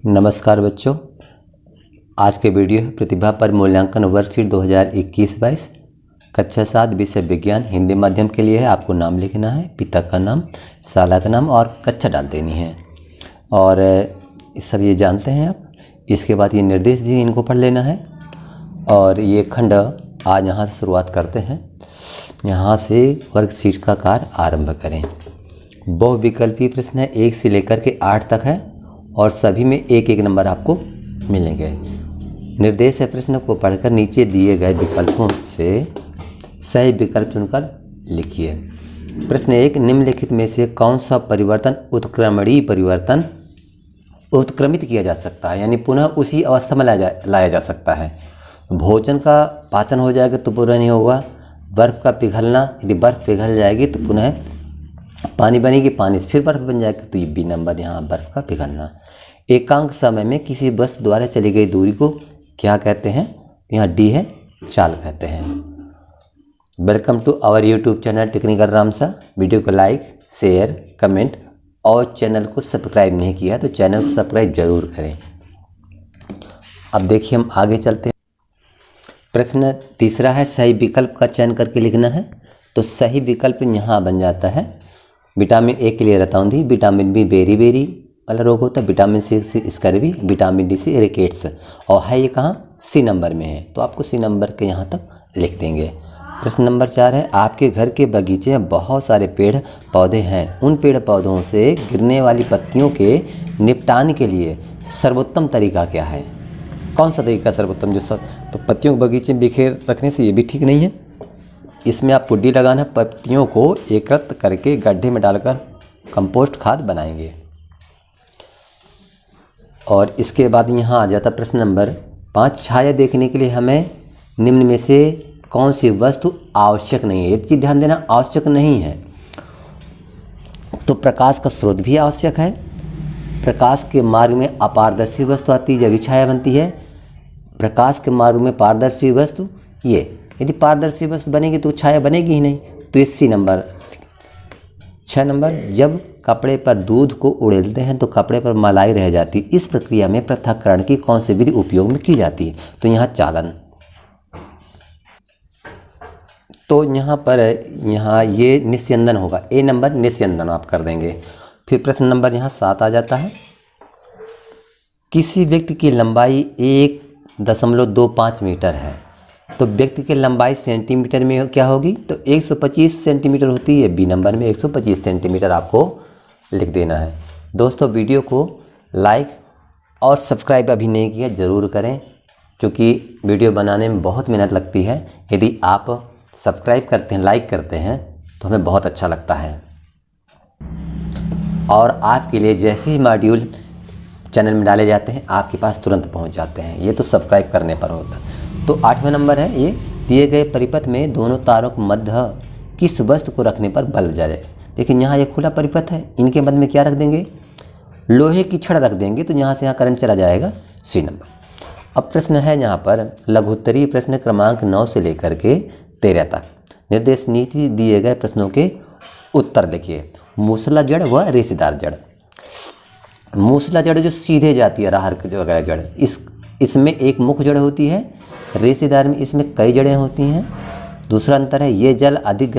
नमस्कार बच्चों, आज के वीडियो है प्रतिभा पर मूल्यांकन वर्कशीट 2021-22 कक्षा 7 विषय विज्ञान हिंदी माध्यम के लिए है। आपको नाम लिखना है, पिता का नाम, शाला का नाम और कक्षा डाल देनी है। और सब ये जानते हैं आप। इसके बाद ये निर्देश दिए, इनको पढ़ लेना है। और ये खंड आज यहाँ से शुरुआत करते हैं। यहाँ से वर्कशीट का कार्य आरंभ करें। बहुविकल्पीय प्रश्न है, 1 से लेकर के 8 तक है और सभी में एक एक नंबर आपको मिलेंगे। निर्देश है, प्रश्न को पढ़कर नीचे दिए गए विकल्पों से सही विकल्प चुनकर लिखिए। प्रश्न 1, निम्नलिखित में से कौन सा परिवर्तन उत्क्रमणीय परिवर्तन उत्क्रमित किया जा सकता है, यानी पुनः उसी अवस्था में लाया जा सकता है। भोजन का पाचन हो जाएगा तो पूरा नहीं होगा। बर्फ़ का पिघलना, यदि बर्फ़ पिघल जाएगी तो पुनः पानी बनेगी, पानी से फिर बर्फ़ बन जाएगी, तो ये बी नंबर यहाँ बर्फ़ का पिघलना। एकांक समय में किसी वस्तु द्वारा चली गई दूरी को क्या कहते हैं? यहाँ डी है, चाल कहते हैं। Welcome to our YouTube channel technical रामसा। वीडियो को लाइक, शेयर, कमेंट और चैनल को सब्सक्राइब नहीं किया तो चैनल को सब्सक्राइब जरूर करें। अब देखिए हम आगे चलते हैं। प्रश्न तीसरा है, सही विकल्प का चयन करके लिखना है। तो सही विकल्प यहाँ बन जाता है, विटामिन ए के लिए रतौंधी, विटामिन बी बेरी बेरी वाला रोग होता है, vitamin C scurvy, vitamin D से रिकेट्स। और है ये कहाँ? सी नंबर में है, तो आपको सी नंबर के यहाँ तक लिख देंगे। प्रश्न नंबर 4 है, आपके घर के बगीचे में बहुत सारे पेड़ पौधे हैं। उन पेड़ पौधों से गिरने वाली पत्तियों के निपटान के लिए सर्वोत्तम तरीका क्या है? कौन सा तरीका सर्वोत्तम? तो पत्तियों को बगीचे में बिखेर रखने से ये भी ठीक नहीं है। इसमें आपको डी लगाना है। पत्तियों को एकत्र करके गड्ढे में डालकर कंपोस्ट खाद बनाएंगे। और इसके बाद यहाँ आ जाता प्रश्न नंबर 5, छाया देखने के लिए हमें निम्न में से कौन सी वस्तु आवश्यक नहीं है? ये चीज़ ध्यान देना, आवश्यक नहीं है तो प्रकाश का स्रोत भी आवश्यक है। प्रकाश के मार्ग में अपारदर्शी वस्तु आती है, जब भी छाया बनती है। प्रकाश के मार्ग में पारदर्शी वस्तु, ये यदि पारदर्शी वस्तु बनेगी तो छाया बनेगी ही नहीं, तो ये सी नंबर। 6 नंबर, जब कपड़े पर दूध को उड़ेलते हैं तो कपड़े पर मलाई रह जाती, इस प्रक्रिया में पृथक्करण की कौन सी विधि उपयोग में की जाती है? तो यहाँ चालन। तो यहाँ पर ये निस्यंदन होगा, ए नंबर निस्यंदन आप कर देंगे। फिर प्रश्न नंबर यहाँ 7 आ जाता है, किसी व्यक्ति की लंबाई 1.25 मीटर है तो व्यक्ति की लंबाई सेंटीमीटर में क्या होगी? तो 125 सेंटीमीटर होती है। बी नंबर में 125 सेंटीमीटर आपको लिख देना है। दोस्तों, वीडियो को लाइक और सब्सक्राइब अभी नहीं किया ज़रूर करें, क्योंकि वीडियो बनाने में बहुत मेहनत लगती है। यदि आप सब्सक्राइब करते हैं, लाइक करते हैं तो हमें बहुत अच्छा लगता है। और आपके लिए जैसे ही मॉड्यूल चैनल में डाले जाते हैं आपके पास तुरंत पहुंच जाते हैं। ये तो सब्सक्राइब करने पर होता है। तो 8वां नंबर है, ये दिए गए परिपथ में दोनों तारों के मध्य किस वस्तु को रखने पर बल्ब जले? लेकिन यहाँ ये खुला परिपथ है, इनके मध्य में क्या रख देंगे? लोहे की छड़ रख देंगे, तो यहाँ से यहाँ करंट चला जाएगा, सी नंबर। अब प्रश्न है यहाँ पर लघुत्तरीय प्रश्न क्रमांक 9 से लेकर के 13 तक। निर्देश नीति दिए गए प्रश्नों के उत्तर लिखिए। मूसला जड़ व रेशेदार जड़। मूसला जड़ जो सीधे जाती है, राहर वगैरह जड़, इसमें एक मुख्य जड़ होती है। रेशेदार में इसमें कई जड़ें होती हैं। दूसरा अंतर है, ये जड़ अधिक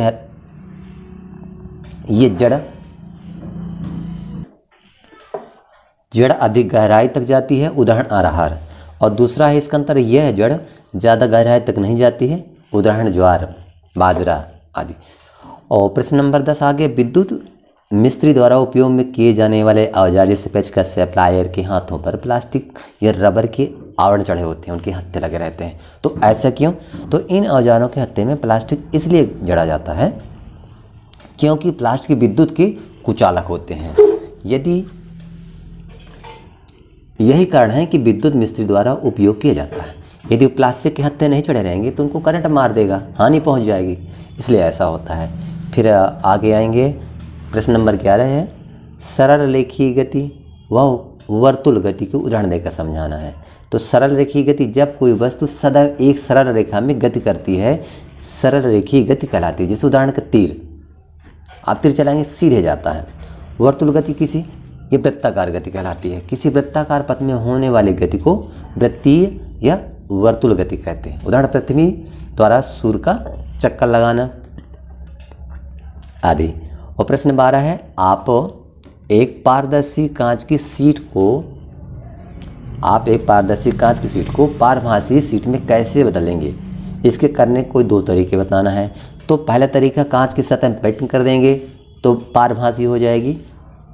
गहराई तक जाती है, उदाहरण आहार। और दूसरा है इसका अंतर, यह जड़ ज़्यादा गहराई तक नहीं जाती है, उदाहरण ज्वार, बाजरा आदि। और प्रश्न नंबर 10 आगे, विद्युत मिस्त्री द्वारा उपयोग में किए जाने वाले औजार जैसे पेचकस से प्लायर के हाथों पर प्लास्टिक या रबर के आवरण चढ़े होते हैं, उनके हत्थे लगे रहते हैं। तो ऐसा क्यों? तो इन औजारों के हत्थे में प्लास्टिक इसलिए जड़ा जाता है क्योंकि प्लास्टिक विद्युत के कुचालक होते हैं। यही कारण है कि विद्युत मिस्त्री द्वारा उपयोग किया जाता है। यदि प्लास्टिक के हत्थे नहीं चढ़े रहेंगे तो उनको करंट मार देगा, हानि पहुंच जाएगी, इसलिए ऐसा होता है। फिर आगे आएंगे, प्रश्न नंबर 11 है, सरल रेखीय गति व वर्तुल गति को उदाहरण देकर समझाना है। तो सरल रेखीय गति, जब कोई वस्तु सदैव एक सरल रेखा में गति करती है, सरल रेखीय गति कहलाती है। जैसे उदाहरण का तीर, आप तीर चलाएंगे सीधे जाता है। वर्तुल गति किसी ये वृत्ताकार गति कहलाती है। किसी वृत्ताकार पथ में होने वाली गति को वृत्तीय या वर्तुल गति कहते हैं। उदाहरण पृथ्वी द्वारा सूर्य का चक्कर लगाना आदि। और प्रश्न 12 है, आप एक पारदर्शी कांच की सीट को पारभासी सीट में कैसे बदलेंगे? इसके करने कोई 2 तरीके बताना है। तो पहला तरीका, कांच की सतह में पेंटिंग कर देंगे तो पारभासी हो जाएगी,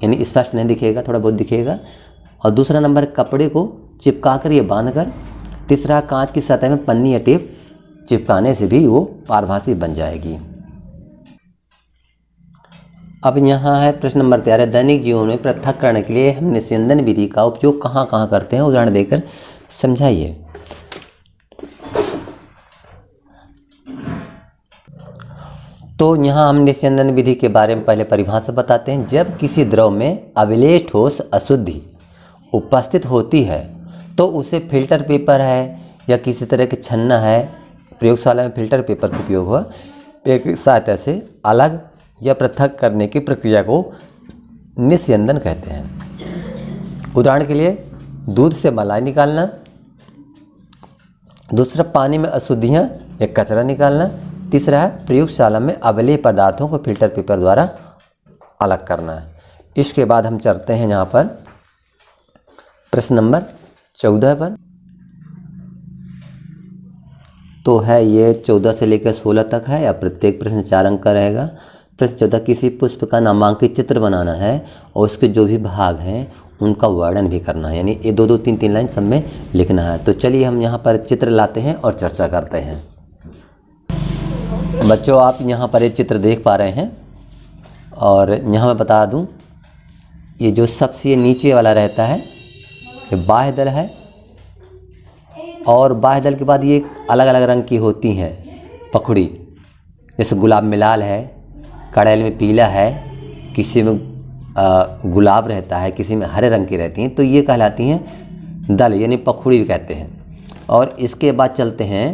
यानी स्पष्ट नहीं दिखेगा, थोड़ा बहुत दिखेगा। और दूसरा नंबर, कपड़े को चिपका कर या बांध कर। तीसरा, कांच की सतह में पन्नी या टेप चिपकाने से भी वो पारभासी बन जाएगी। अब यहाँ है प्रश्न नंबर 13, दैनिक जीवन में पृथक्करण के लिए हम निस्यंदन विधि का उपयोग कहाँ कहाँ करते हैं? उदाहरण देकर समझाइए। तो यहाँ हम निस्यंदन विधि के बारे में पहले परिभाषा बताते हैं। जब किसी द्रव में अविलेय ठोस अशुद्धि उपस्थित होती है तो उसे फिल्टर पेपर है या किसी तरह के छन्ना है, प्रयोगशाला में फिल्टर पेपर का उपयोग हुआ, एक सहायता से अलग या पृथक करने की प्रक्रिया को निस्यंदन कहते हैं। उदाहरण के लिए, दूध से मलाई निकालना। दूसरा, पानी में अशुद्धियाँ या कचरा निकालना। तीसरा है, प्रयोगशाला में अवलेय पदार्थों को फिल्टर पेपर द्वारा अलग करना है। इसके बाद हम चलते हैं यहाँ पर प्रश्न नंबर 14 पर। तो है ये 14 से लेकर 16 तक है, या प्रत्येक प्रश्न 4 अंक का रहेगा। प्रश्न 14, किसी पुष्प का नामांकित चित्र बनाना है और उसके जो भी भाग हैं उनका वर्णन भी करना है, यानी ये 2-2, 3-3 लाइन सब में लिखना है। तो चलिए हम यहाँ पर चित्र लाते हैं और चर्चा करते हैं। बच्चों, आप यहाँ पर एक चित्र देख पा रहे हैं, और यहाँ मैं बता दूँ, ये जो सबसे नीचे वाला रहता है ये बाह्य दल है, और बाह्य दल के बाद ये अलग अलग रंग की होती हैं पखुड़ी। जैसे गुलाब में लाल है, कड़ैल में पीला है, किसी में गुलाब रहता है, किसी में हरे रंग की रहती हैं, तो ये कहलाती हैं दल, यानी पखुड़ी भी कहते हैं। और इसके बाद चलते हैं,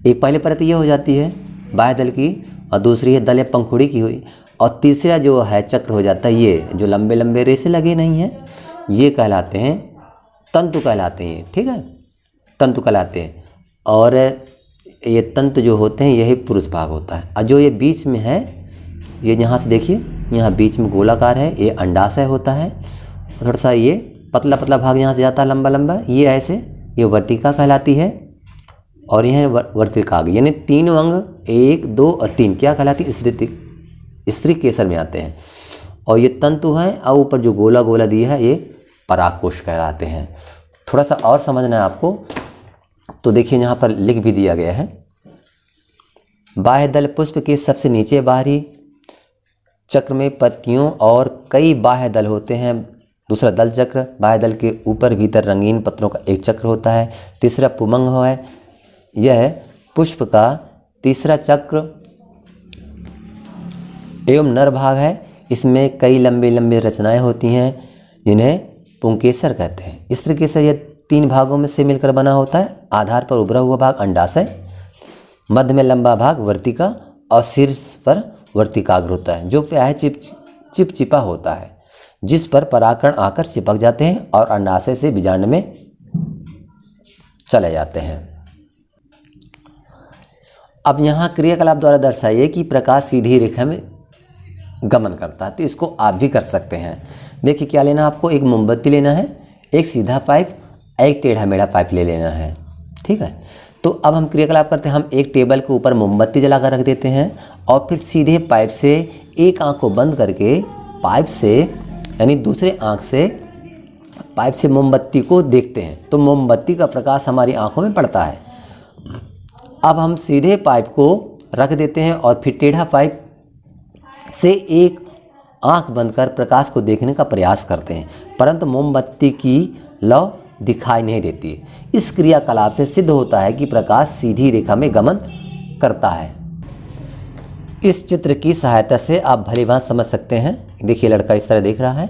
एक पहले परत ये हो जाती है बाह्य दल की, और दूसरी है दल या पंखुड़ी की हुई, और तीसरा जो है चक्र हो जाता है, ये जो लंबे लंबे रेसे लगे नहीं हैं, ये कहलाते हैं तंतु कहलाते हैं। ठीक है, तंतु कहलाते हैं। और ये तंतु जो होते हैं यही पुरुष भाग होता है। और जो ये बीच में है, ये यहाँ से देखिए, यहाँ बीच में गोलाकार है, ये अंडाशय होता है। थोड़ा सा ये पतला पतला भाग यहाँ से जाता है लंबा लंबा, ये ऐसे, ये वर्तिका कहलाती है। और यह वर्तिकाग्र, यानी 3 अंग 1, 2 और 3 क्या कहलाती है? स्त्री केसर में आते हैं। और ये तंतु हैं, और ऊपर जो गोला गोला दिया है ये परागकोश कहलाते हैं। थोड़ा सा और समझना है आपको, तो देखिए यहाँ पर लिख भी दिया गया है। बाह्य दल पुष्प के सबसे नीचे बाहरी चक्र में पत्तियों और कई बाह्य दल होते हैं। दूसरा दल चक्र, बाह्य दल के ऊपर भीतर रंगीन पत्रों का एक चक्र होता है। तीसरा पुमंग है, यह पुष्प का तीसरा चक्र एवं नर भाग है। इसमें कई लंबी लंबी रचनाएं होती हैं जिन्हें पुंकेसर कहते हैं। स्त्रीकेसर यह 3 भागों में से मिलकर बना होता है। आधार पर उभरा हुआ भाग अंडाशय, मध्य में लंबा भाग वर्तिका, और शीर्ष पर वर्तिकाग्र होता है, जो प्रायः चिपचिपा होता है, जिस पर परागकण आकर चिपक जाते हैं और अंडाशय से बीजांड में चले जाते हैं। अब यहाँ क्रियाकलाप द्वारा दर्शाइए कि प्रकाश सीधी रेखा में गमन करता है। तो इसको आप भी कर सकते हैं। देखिए क्या लेना, आपको एक मोमबत्ती लेना है, एक सीधा पाइप, एक टेढ़ा मेढ़ा पाइप ले लेना है। ठीक है, तो अब हम क्रियाकलाप करते हैं। हम एक टेबल के ऊपर मोमबत्ती जलाकर रख देते हैं, और फिर सीधे पाइप से एक आँख को बंद करके पाइप से, यानी दूसरे आँख से पाइप से मोमबत्ती को देखते हैं। तो मोमबत्ती का प्रकाश हमारी आँखों में पड़ता है। अब हम सीधे पाइप को रख देते हैं और फिर टेढ़ा पाइप से एक आंख बंद कर प्रकाश को देखने का प्रयास करते हैं, परंतु मोमबत्ती की लौ दिखाई नहीं देती। इस क्रियाकलाप से सिद्ध होता है कि प्रकाश सीधी रेखा में गमन करता है। इस चित्र की सहायता से आप भलीभांति समझ सकते हैं। देखिए लड़का इस तरह देख रहा है,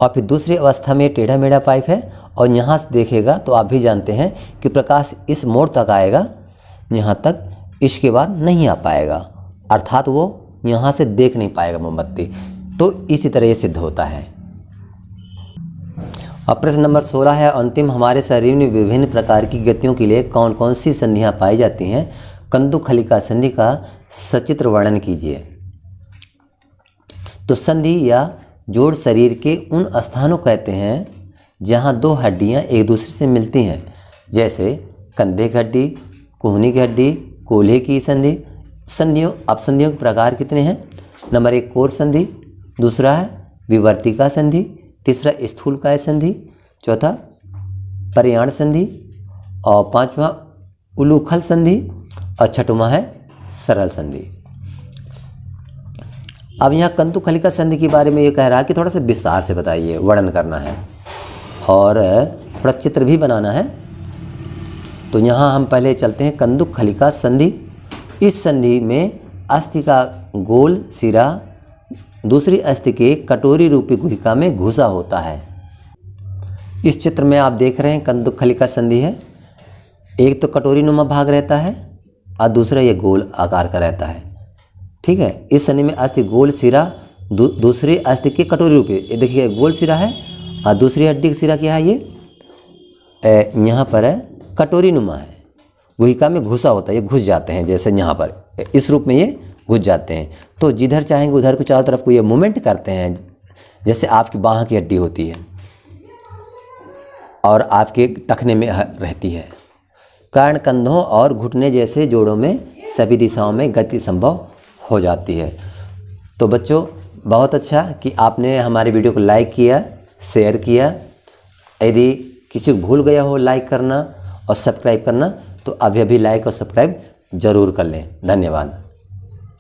और फिर दूसरी अवस्था में टेढ़ा मेढ़ा पाइप है, और यहाँ से देखेगा तो आप भी जानते हैं कि प्रकाश इस मोड़ तक आएगा, यहाँ तक, इसके बाद नहीं आ पाएगा, अर्थात वो यहाँ से देख नहीं पाएगा मोमबत्ती। तो इसी तरह ये सिद्ध होता है। अब प्रश्न नंबर 16 है अंतिम, हमारे शरीर में विभिन्न प्रकार की गतियों के लिए कौन कौन सी संधियां पाई जाती हैं? कंदुखलिका संधि का सचित्र वर्णन कीजिए। तो संधि या जोड़ शरीर के उन स्थानों कहते हैं जहां दो हड्डियां एक दूसरे से मिलती हैं, जैसे कंधे की हड्डी, कोहनी की हड्डी, कोल्हे की संधि। संधियों के प्रकार कितने हैं? नंबर 1 कोर संधि, दूसरा है विवर्तिका संधि, तीसरा स्थूलकाय संधि, चौथा परियाण संधि, और पांचवा उलूखल संधि, और छठवां है सरल संधि। अब यहाँ कंदुखलिका संधि के बारे में ये कह रहा है कि थोड़ा सा विस्तार से बताइए, वर्णन करना है और थोड़ा चित्र भी बनाना है। तो यहाँ हम पहले चलते हैं कंदुखलिका संधि। इस संधि में अस्थि का गोल सिरा दूसरी अस्थि के कटोरी रूपी गुहिका में घुसा होता है। इस चित्र में आप देख रहे हैं कंदुखलिका संधि है। एक तो कटोरी नुमा भाग रहता है और दूसरा ये गोल आकार का रहता है। ठीक है, इस संधि में अस्थि गोल सिरा दूसरी अस्थि के कटोरी रूपी, ये देखिए गोल सिरा है और दूसरी हड्डी का सिरा क्या है, ये यहाँ पर है कटोरी नुमा है, गुहिका में घुसा होता है, ये घुस जाते हैं, जैसे यहाँ पर इस रूप में ये घुस जाते हैं। तो जिधर चाहेंगे उधर को चारों तरफ को ये मूवमेंट करते हैं, जैसे आपकी बाह की हड्डी होती है और आपके टखने में रहती है। कारण कंधों और घुटने जैसे जोड़ों में सभी दिशाओं में गति संभव हो जाती है। तो बच्चों बहुत अच्छा कि आपने हमारे वीडियो को लाइक किया, शेयर किया। यदि किसी को भूल गया हो लाइक करना और सब्सक्राइब करना तो अभी लाइक और सब्सक्राइब जरूर कर लें। धन्यवाद।